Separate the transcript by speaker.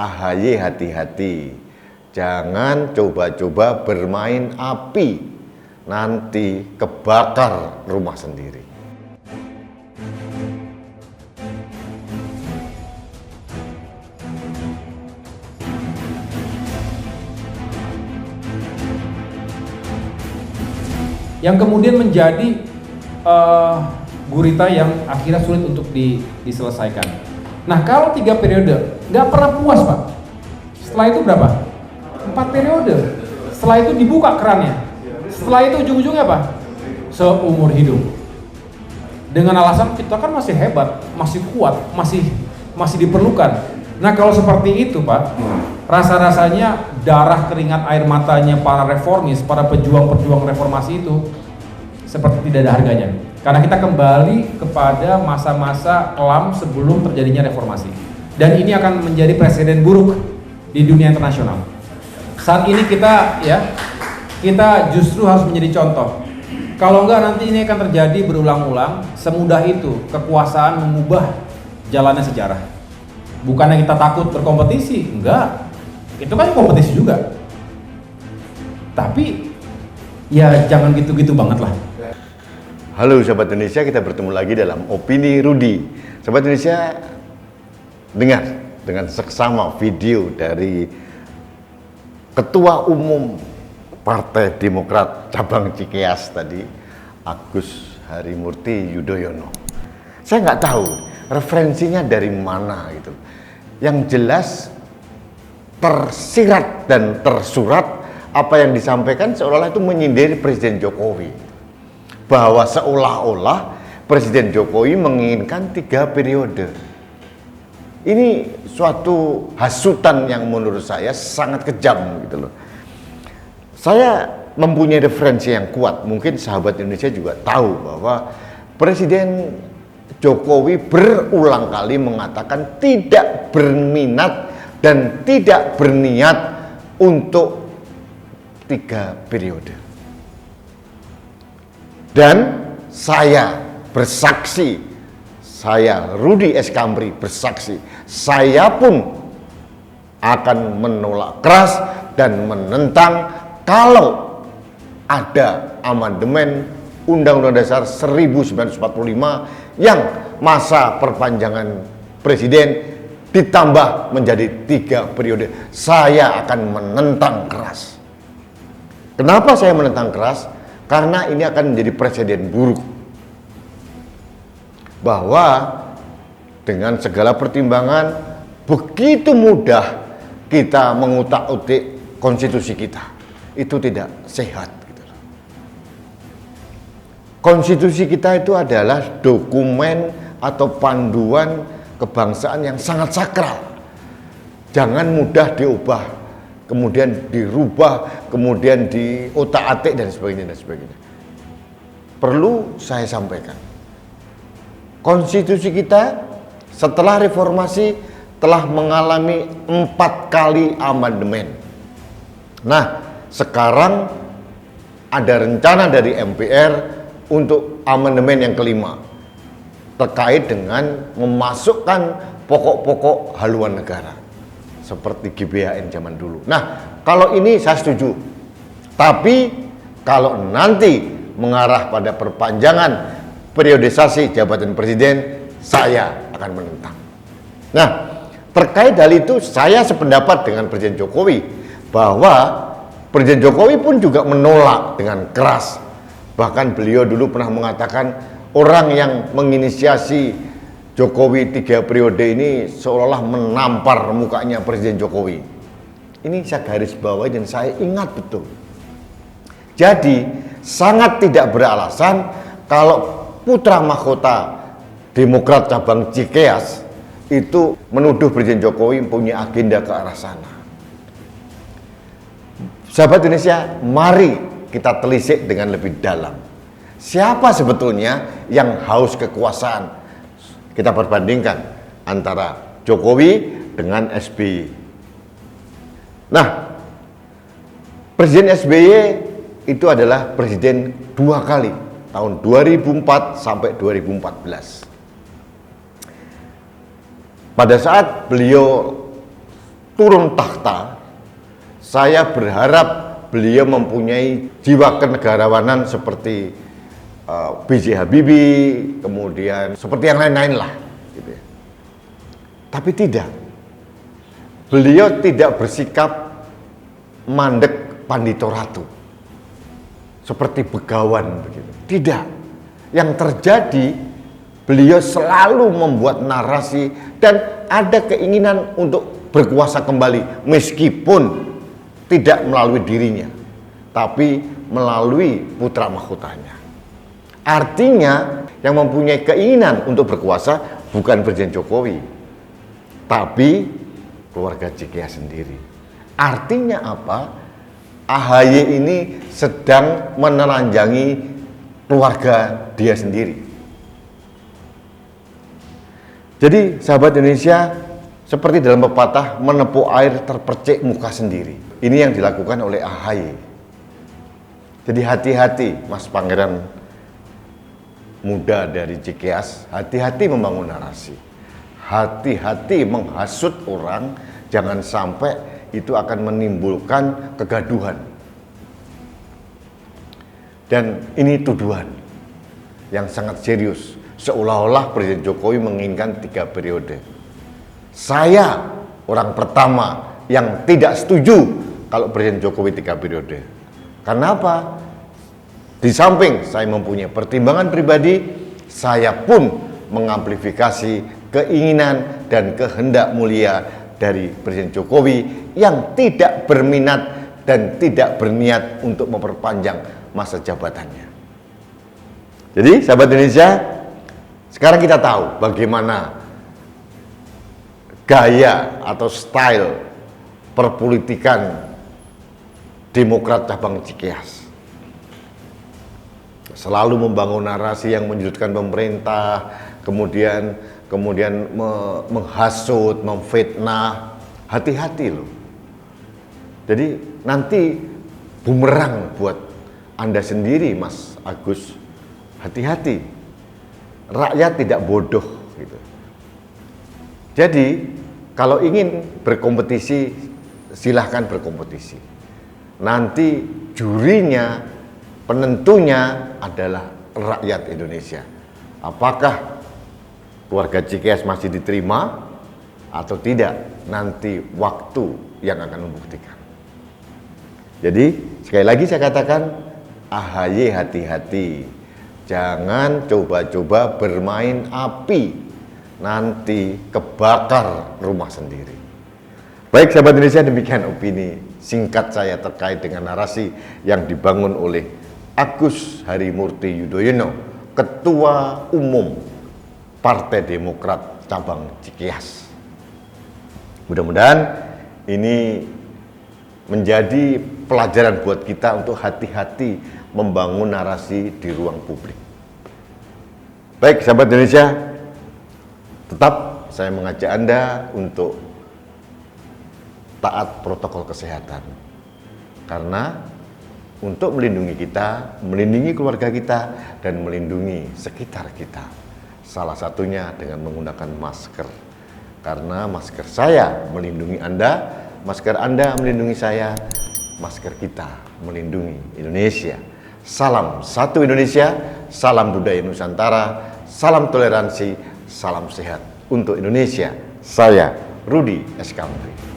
Speaker 1: AHY hati-hati, jangan coba-coba bermain api, nanti kebakar rumah sendiri.
Speaker 2: Yang kemudian menjadi gurita yang akhirnya sulit untuk diselesaikan. Nah, kalau 3 periode nggak pernah puas, Pak. Setelah itu berapa? 4 periode. Setelah itu dibuka kerannya. Setelah itu ujung-ujungnya apa? Seumur hidup. Dengan alasan kita kan masih hebat, masih kuat, masih diperlukan. Nah, kalau seperti itu, Pak, rasa-rasanya darah, keringat, air matanya para reformis, para pejuang-pejuang reformasi itu seperti tidak ada harganya. Karena kita kembali kepada masa-masa kelam sebelum terjadinya reformasi. Dan ini akan menjadi presiden buruk di dunia internasional. Saat ini kita justru harus menjadi contoh. Kalau enggak, nanti ini akan terjadi berulang-ulang. Semudah itu kekuasaan mengubah jalannya sejarah. Bukannya kita takut berkompetisi, enggak. Itu kan kompetisi juga. Tapi ya jangan gitu-gitu banget lah.
Speaker 1: Halo Sobat Indonesia, kita bertemu lagi dalam Opini Rudi. Sobat Indonesia, dengar dengan seksama video dari Ketua Umum Partai Demokrat Cabang Cikeas tadi, Agus Harimurti Yudhoyono. Saya nggak tahu referensinya dari mana gitu. Yang jelas tersirat dan tersurat apa yang disampaikan seolah-olah itu menyindir Presiden Jokowi. Bahwa seolah-olah Presiden Jokowi menginginkan 3 periode. Ini suatu hasutan yang menurut saya sangat kejam gitu loh. Saya mempunyai referensi yang kuat, mungkin sahabat Indonesia juga tahu bahwa Presiden Jokowi berulang kali mengatakan tidak berminat dan tidak berniat untuk 3 periode. Dan saya bersaksi, saya Rudi S. Kambri bersaksi, saya pun akan menolak keras dan menentang kalau ada amandemen Undang-Undang Dasar 1945 yang masa perpanjangan presiden ditambah menjadi 3 periode. Saya akan menentang keras. Kenapa saya menentang keras? Karena ini akan menjadi presiden buruk. Bahwa dengan segala pertimbangan begitu mudah kita mengutak-utik konstitusi kita. Itu tidak sehat. Konstitusi kita itu adalah dokumen atau panduan kebangsaan yang sangat sakral. Jangan mudah diubah, kemudian dirubah, kemudian diotak-atik dan sebagainya dan sebagainya. Perlu saya sampaikan, konstitusi kita setelah reformasi telah mengalami 4 kali amandemen. Nah, sekarang ada rencana dari MPR untuk amandemen yang kelima terkait dengan memasukkan pokok-pokok haluan negara seperti GBHN zaman dulu. Nah, kalau ini saya setuju. Tapi kalau nanti mengarah pada perpanjangan periodisasi jabatan presiden, saya akan menentang. Nah, terkait hal itu saya sependapat dengan Presiden Jokowi bahwa Presiden Jokowi pun juga menolak dengan keras. Bahkan beliau dulu pernah mengatakan orang yang menginisiasi Jokowi 3 periode ini seolah-olah menampar mukanya Presiden Jokowi. Ini saya garis bawahi dan saya ingat betul. Jadi sangat tidak beralasan kalau putra mahkota Demokrat cabang Cikeas itu menuduh Presiden Jokowi punya agenda ke arah sana. Sahabat Indonesia, mari kita telisik dengan lebih dalam. Siapa sebetulnya yang haus kekuasaan? Kita perbandingkan antara Jokowi dengan SBY. Nah, Presiden SBY itu adalah presiden 2 kali, tahun 2004 sampai 2014. Pada saat beliau turun takhta, saya berharap beliau mempunyai jiwa kenegarawanan seperti B.J. Habibie, kemudian seperti yang lain-lain lah, gitu ya. Tapi tidak, beliau tidak bersikap mandek pandito ratu, seperti begawan begitu. Tidak, yang terjadi beliau selalu membuat narasi dan ada keinginan untuk berkuasa kembali meskipun tidak melalui dirinya, tapi melalui putra mahkotanya. Artinya yang mempunyai keinginan untuk berkuasa bukan Presiden Jokowi, tapi keluarga JKS sendiri. Artinya apa? AHY ini sedang menelanjangi keluarga dia sendiri. Jadi sahabat Indonesia, seperti dalam pepatah, menepuk air terpercik muka sendiri. Ini yang dilakukan oleh AHY. Jadi hati-hati Mas Pangeran muda dari Cikeas, hati-hati membangun narasi, hati-hati menghasut orang, jangan sampai itu akan menimbulkan kegaduhan. Dan ini tuduhan yang sangat serius, seolah-olah Presiden Jokowi menginginkan 3 periode. Saya orang pertama yang tidak setuju kalau Presiden Jokowi 3 periode. Karena apa? Di samping saya mempunyai pertimbangan pribadi, saya pun mengamplifikasi keinginan dan kehendak mulia dari Presiden Jokowi yang tidak berminat dan tidak berniat untuk memperpanjang masa jabatannya. Jadi sahabat Indonesia, sekarang kita tahu bagaimana gaya atau style perpolitikan Demokrat cabang Cikeas. Selalu membangun narasi yang menyudutkan pemerintah, kemudian menghasut, memfitnah. Hati-hati loh. Jadi nanti bumerang buat Anda sendiri, Mas Agus. Hati-hati. Rakyat tidak bodoh gitu. Jadi kalau ingin berkompetisi, silahkan berkompetisi. Nanti jurinya, penentunya adalah rakyat Indonesia. Apakah keluarga Cikeas masih diterima atau tidak? Nanti waktu yang akan membuktikan. Jadi sekali lagi saya katakan, AHY hati-hati. Jangan coba-coba bermain api, nanti kebakar rumah sendiri. Baik sahabat Indonesia, demikian opini singkat saya terkait dengan narasi yang dibangun oleh Agus Harimurti Yudhoyono, Ketua Umum Partai Demokrat Cabang Cikeas. Mudah-mudahan ini menjadi pelajaran buat kita untuk hati-hati membangun narasi di ruang publik. Baik sahabat Indonesia, tetap saya mengajak Anda untuk taat protokol kesehatan, karena untuk melindungi kita, melindungi keluarga kita, dan melindungi sekitar kita. Salah satunya dengan menggunakan masker, karena masker saya melindungi Anda, masker Anda melindungi saya, masker kita melindungi Indonesia. Salam satu Indonesia, salam budaya Nusantara, salam toleransi, salam sehat untuk Indonesia. Saya Rudi S. Kamri.